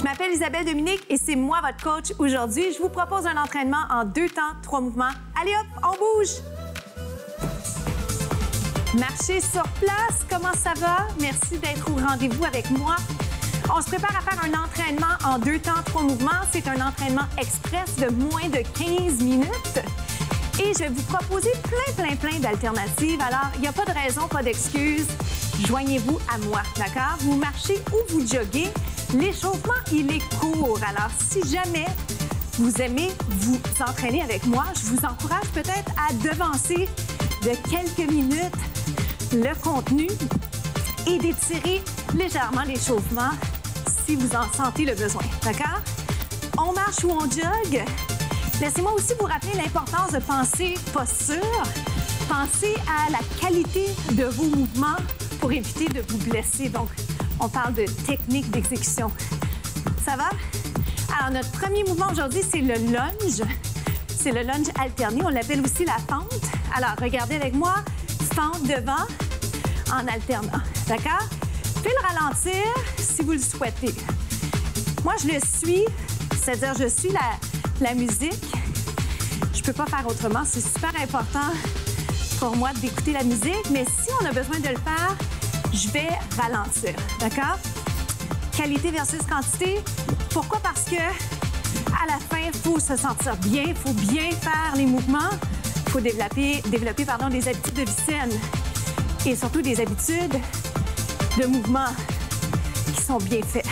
Je m'appelle Isabelle Dominique et c'est moi votre coach aujourd'hui. Je vous propose un entraînement en 2 temps, 3 mouvements. Allez hop, on bouge! Marcher sur place, comment ça va? Merci d'être au rendez-vous avec moi. On se prépare à faire un entraînement en 2 temps, 3 mouvements. C'est un entraînement express de moins de 15 minutes. Et je vais vous proposer plein d'alternatives. Alors, il n'y a pas de raison, pas d'excuse. Joignez-vous à moi, d'accord? Vous marchez ou vous joguez. L'échauffement, il est court. Alors, si jamais vous aimez vous entraîner avec moi, je vous encourage peut-être à devancer de quelques minutes le contenu et d'étirer légèrement l'échauffement si vous en sentez le besoin, d'accord? On marche ou on jogue. Laissez-moi aussi vous rappeler l'importance de penser posture. Pensez à la qualité de vos mouvements pour éviter de vous blesser. Donc, on parle de technique d'exécution. Ça va? Alors, notre premier mouvement aujourd'hui, c'est le lunge. C'est le lunge alterné. On l'appelle aussi la fente. Alors, regardez avec moi. Fente devant en alternant. D'accord? Vous pouvez le ralentir si vous le souhaitez. Moi, je le suis, c'est-à-dire je suis la musique. Je ne peux pas faire autrement. C'est super important pour moi d'écouter la musique, mais si on a besoin de le faire, je vais ralentir. D'accord? Qualité versus quantité. Pourquoi? Parce que à la fin, il faut se sentir bien, il faut bien faire les mouvements, il faut développer des habitudes de vie saine et surtout des habitudes de mouvement qui sont bien faits.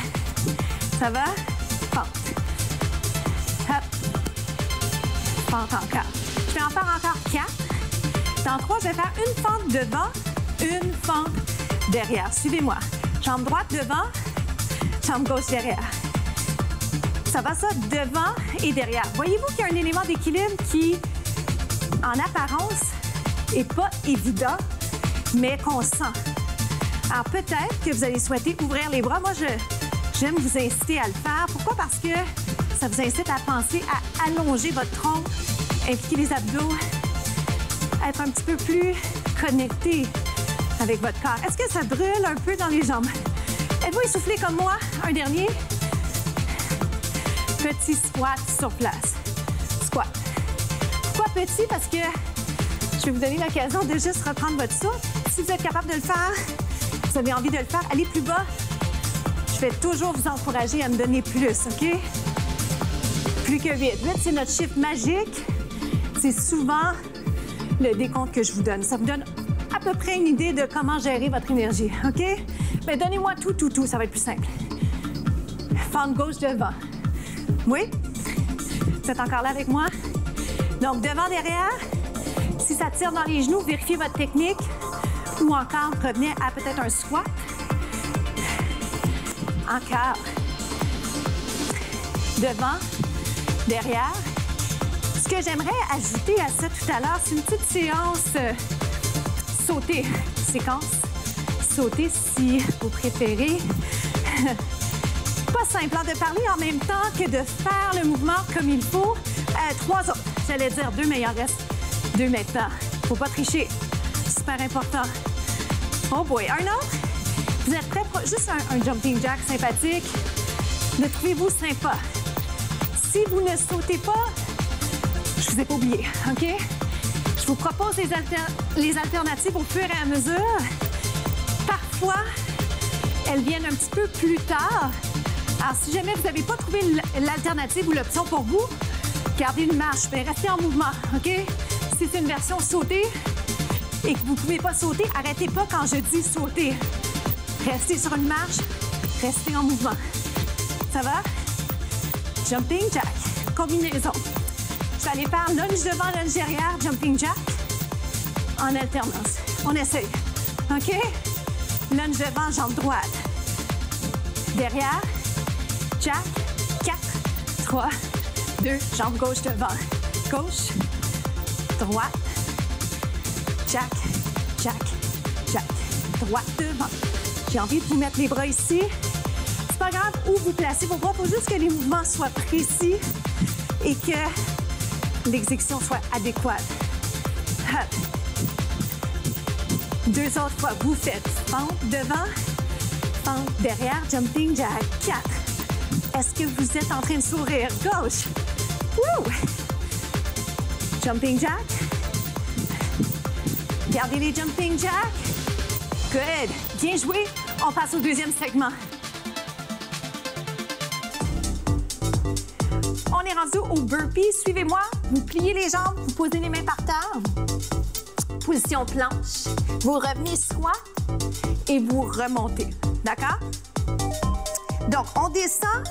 Ça va? Fente. Hop. Fente encore. Je vais en faire encore 4. Dans 3, je vais faire une fente devant, une fente derrière. Suivez-moi. Jambe droite devant, jambe gauche derrière. Ça va ça devant et derrière. Voyez-vous qu'il y a un élément d'équilibre qui, en apparence, n'est pas évident, mais qu'on sent. Alors peut-être que vous allez souhaiter ouvrir les bras. Moi, j'aime vous inciter à le faire. Pourquoi? Parce que ça vous incite à penser à allonger votre tronc, impliquer les abdos, être un petit peu plus connecté avec votre corps. Est-ce que ça brûle un peu dans les jambes? Êtes-vous essoufflé comme moi? Un dernier. Petit squat sur place. Squat. Pourquoi petit? Parce que je vais vous donner l'occasion de juste reprendre votre souffle. Si vous êtes capable de le faire, vous avez envie de le faire, allez plus bas. Je vais toujours vous encourager à me donner plus, OK? Plus que 8. 8, c'est notre chiffre magique. C'est souvent le décompte que je vous donne. Ça vous donne à peu près une idée de comment gérer votre énergie, OK? Mais donnez-moi tout, ça va être plus simple. Fente gauche devant. Oui? Vous êtes encore là avec moi? Donc, devant, derrière. Si ça tire dans les genoux, vérifiez votre technique. Ou encore, revenez à peut-être un squat. Encore. Devant, derrière. Ce que j'aimerais ajouter à ça tout à l'heure, c'est une petite séance sauter. Séquence sauter si vous préférez. Pas simple de parler en même temps que de faire le mouvement comme il faut. 3 autres. J'allais dire 2, mais il en reste 2 maintenant. Faut pas tricher. Super important. Oh boy. Un autre. Vous êtes prêts? Juste un jumping jack sympathique. Le trouvez-vous sympa? Si vous ne sautez pas, je vous ai pas oublié, OK? Je vous propose les alternatives au fur et à mesure. Parfois, elles viennent un petit peu plus tard. Alors, si jamais vous n'avez pas trouvé l'alternative ou l'option pour vous, gardez une marche, mais restez en mouvement, OK? Si c'est une version sautée et que vous ne pouvez pas sauter, arrêtez pas quand je dis sauter. Restez sur une marche, restez en mouvement. Ça va? Jumping jack, combinaison. Vous allez faire lunge devant, lunge derrière, jumping jack en alternance. On essaye, OK? Lunge devant, jambe droite. Derrière, jack, 4, 3, 2, jambe gauche devant. Gauche, droite, jack, jack, jack. Droite devant. J'ai envie de vous mettre les bras ici. C'est pas grave où vous placez vos bras, il faut juste que les mouvements soient précis et que l'exécution soit adéquate. Hop. 2 autres fois, vous faites fente devant, fente derrière, jumping jack. 4, Est-ce que vous êtes en train de sourire? Gauche. Woo! Jumping jack. Gardez les jumping jack. Good. Bien joué. On passe au deuxième segment. On est rendu au burpee. Suivez-moi. Vous pliez les jambes, vous posez les mains par terre. Position planche. Vous revenez squat et vous remontez. D'accord? Donc, on descend,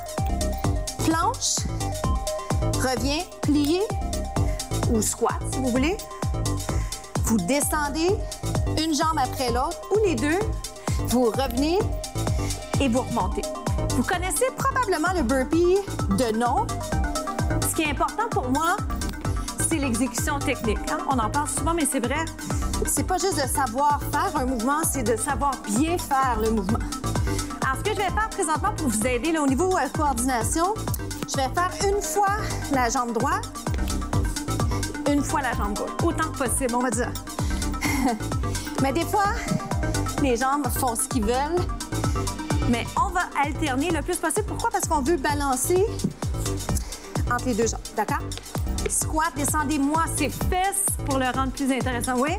planche, revient, plié ou squat, si vous voulez. Vous descendez une jambe après l'autre ou les deux. Vous revenez et vous remontez. Vous connaissez probablement le burpee de nom. Ce qui est important pour moi, c'est l'exécution technique. Hein? On en parle souvent, mais c'est vrai. C'est pas juste de savoir faire un mouvement, c'est de savoir bien faire le mouvement. Alors, ce que je vais faire présentement pour vous aider là, au niveau coordination, je vais faire une fois la jambe droite, une fois la jambe gauche. Autant que possible, on va dire. Mais des fois, les jambes font ce qu'ils veulent. Mais on va alterner le plus possible. Pourquoi? Parce qu'on veut balancer entre les deux jambes. D'accord? Squat, descendez-moi ses fesses pour le rendre plus intéressant. Oui?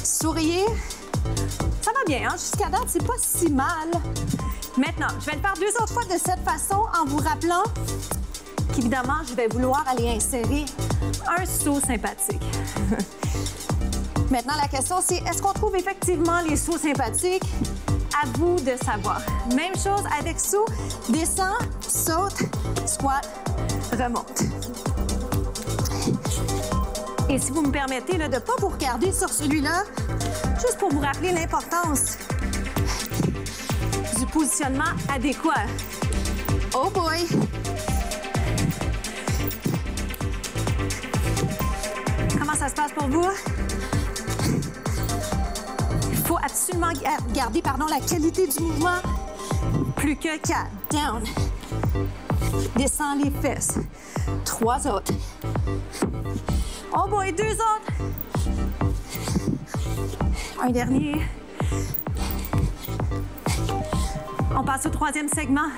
Souriez. Ça va bien, hein? Jusqu'à date, c'est pas si mal. Maintenant, je vais le faire 2 autres fois de cette façon en vous rappelant qu'évidemment, je vais vouloir aller insérer un saut sympathique. Maintenant, la question, c'est est-ce qu'on trouve effectivement les sauts sympathiques? À vous de savoir. Même chose avec saut. Descend, saute, squat, remonte. Et si vous me permettez là, de ne pas vous regarder sur celui-là, juste pour vous rappeler l'importance du positionnement adéquat. Oh boy! Comment ça se passe pour vous? Il faut absolument garder la qualité du mouvement. Plus que 4. Down. Descends les fesses. 3 autres. Oh boy, 2 autres. Un dernier. On passe au 3e segment.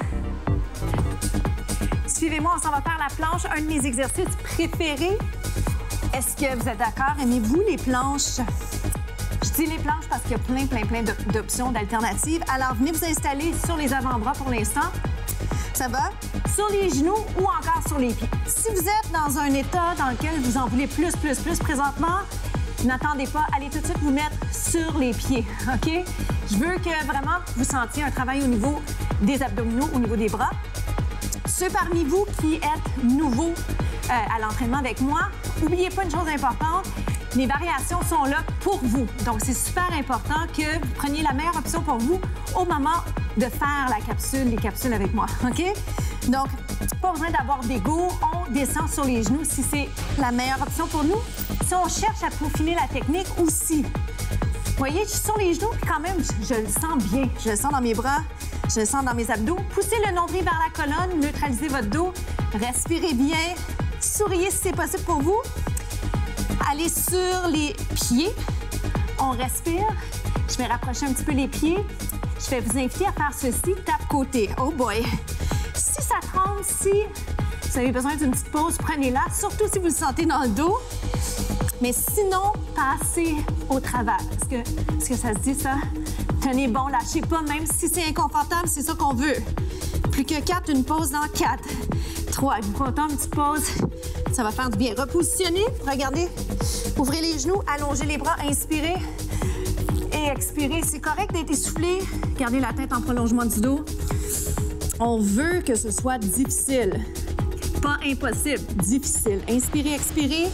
Suivez-moi, on s'en va faire la planche, un de mes exercices préférés. Est-ce que vous êtes d'accord? Aimez-vous les planches? Je dis les planches parce qu'il y a plein d'options, d'alternatives. Alors, venez vous installer sur les avant-bras pour l'instant. Ça va? Sur les genoux ou encore sur les pieds. Si vous êtes dans un état dans lequel vous en voulez plus présentement, n'attendez pas, allez tout de suite vous mettre sur les pieds, OK? Je veux que vraiment vous sentiez un travail au niveau des abdominaux, au niveau des bras. Ceux parmi vous qui êtes nouveaux à l'entraînement avec moi, n'oubliez pas une chose importante, les variations sont là pour vous. Donc, c'est super important que vous preniez la meilleure option pour vous au moment de faire les capsules avec moi, OK? Donc, pas besoin d'avoir d'ego, on descend sur les genoux si c'est la meilleure option pour nous. Si on cherche à peaufiner la technique aussi, vous voyez, je suis sur les genoux, puis quand même, je le sens bien. Je le sens dans mes bras, je le sens dans mes abdos. Poussez le nombril vers la colonne, neutralisez votre dos, respirez bien, souriez si c'est possible pour vous. Allez sur les pieds, on respire. Je vais rapprocher un petit peu les pieds. Je vais vous inviter à faire ceci, tape-côté. Oh boy! Si ça tremble, si vous avez besoin d'une petite pause, prenez-la, surtout si vous le sentez dans le dos. Mais sinon, passez au travers. Est-ce que ça se dit, ça? Tenez bon, lâchez pas, même si c'est inconfortable, c'est ça qu'on veut. Plus que 4, une pause dans 4. 3, une petite pause. Ça va faire du bien. Repositionnez, regardez. Ouvrez les genoux, allongez les bras, inspirez. Et expirez. C'est correct d'être essoufflé. Gardez la tête en prolongement du dos. On veut que ce soit difficile. Pas impossible, difficile. Inspirez, expirez.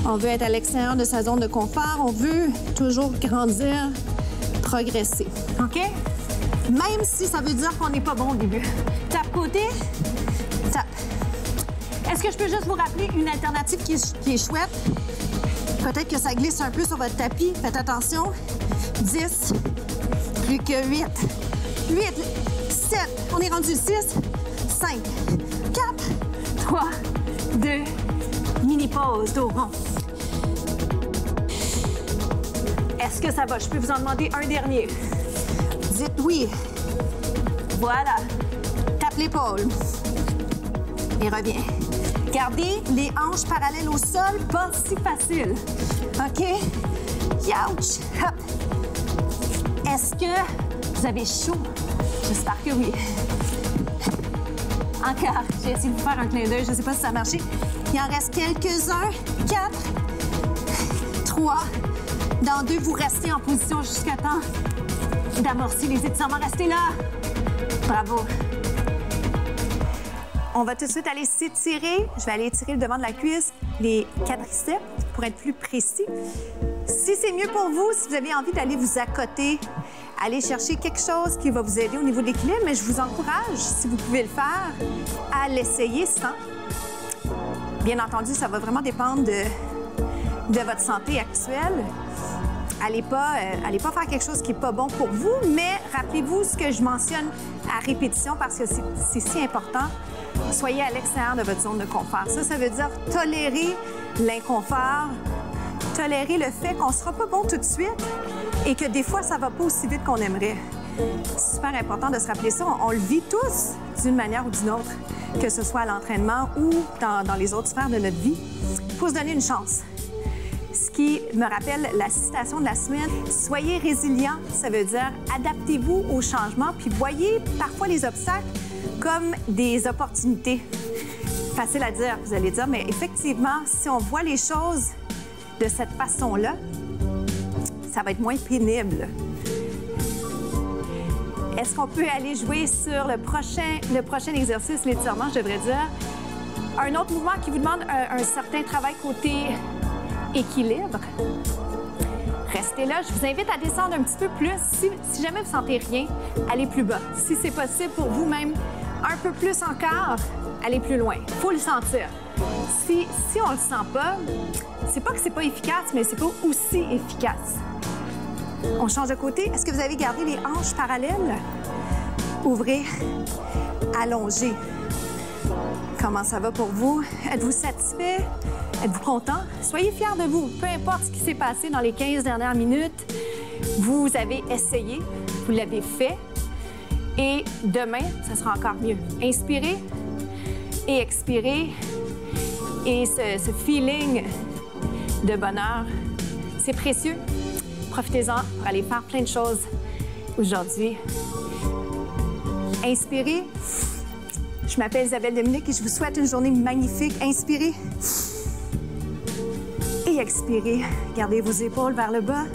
On veut être à l'extérieur de sa zone de confort. On veut toujours grandir, progresser. OK? Même si ça veut dire qu'on n'est pas bon au début. Tape côté, tape. Est-ce que je peux juste vous rappeler une alternative qui est chouette? Peut-être que ça glisse un peu sur votre tapis. Faites attention. 10, plus que 8, 8, 7, on est rendu 6, 5, 4, 3, 2, mini-pause, dos rond. Est-ce que ça va? Je peux vous en demander un dernier. Dites oui. Voilà. Tape l'épaule. Et reviens. Gardez les hanches parallèles au sol, pas si facile. OK? Ouch! Hop! Est-ce que vous avez chaud? J'espère que oui. Encore. J'ai essayé de vous faire un clin d'œil. Je ne sais pas si ça a marché. Il en reste quelques-uns. 4, 3. Dans 2, vous restez en position jusqu'à temps d'amorcer les étirements. Restez là. Bravo. On va tout de suite aller s'étirer. Je vais aller étirer le devant de la cuisse, les quadriceps, pour être plus précis. Si c'est mieux pour vous, si vous avez envie d'aller vous accoter, aller chercher quelque chose qui va vous aider au niveau de l'équilibre, mais je vous encourage, si vous pouvez le faire, à l'essayer sans. Bien entendu, ça va vraiment dépendre de votre santé actuelle. Allez pas faire quelque chose qui n'est pas bon pour vous, mais rappelez-vous ce que je mentionne à répétition parce que c'est si important. Soyez à l'extérieur de votre zone de confort. Ça veut dire tolérer l'inconfort, tolérer le fait qu'on ne sera pas bon tout de suite et que des fois, ça ne va pas aussi vite qu'on aimerait. C'est super important de se rappeler ça. On le vit tous d'une manière ou d'une autre, que ce soit à l'entraînement ou dans les autres sphères de notre vie. Il faut se donner une chance. Ce qui me rappelle la citation de la semaine, « Soyez résilient », ça veut dire adaptez-vous aux changements, puis voyez parfois les obstacles comme des opportunités. Facile à dire, vous allez dire, mais effectivement, si on voit les choses de cette façon-là, ça va être moins pénible. Est-ce qu'on peut aller jouer sur le prochain exercice, l'étirement, je devrais dire? Un autre mouvement qui vous demande un certain travail côté équilibre. Restez là. Je vous invite à descendre un petit peu plus. Si jamais vous sentez rien, allez plus bas. Si c'est possible pour vous, même un peu plus encore, allez plus loin. Il faut le sentir. Si on le sent pas, c'est pas que c'est pas efficace, mais c'est pas aussi efficace. On change de côté. Est-ce que vous avez gardé les hanches parallèles? Ouvrez, allongez. Comment ça va pour vous? Êtes-vous satisfait? Êtes-vous content? Soyez fiers de vous. Peu importe ce qui s'est passé dans les 15 dernières minutes, vous avez essayé, vous l'avez fait. Et demain, ça sera encore mieux. Inspirez et expirez. Et ce feeling de bonheur, c'est précieux. Profitez-en pour aller faire plein de choses aujourd'hui. Inspirez. Je m'appelle Isabelle Dominique et je vous souhaite une journée magnifique. Inspirez et expirez. Gardez vos épaules vers le bas.